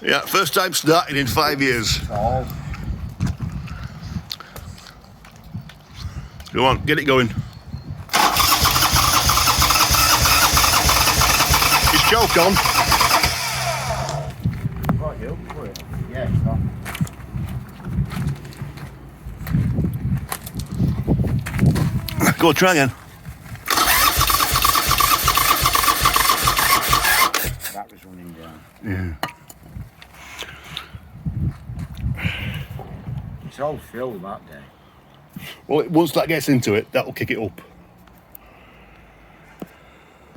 Yeah, first time starting in 5 years. Oh. Come on, get it going. Is choke on? Right, you for it. Yeah, it's on. Go, try again. That was running down. Yeah. It's all filled that day. Well, once that gets into it, that'll kick it up.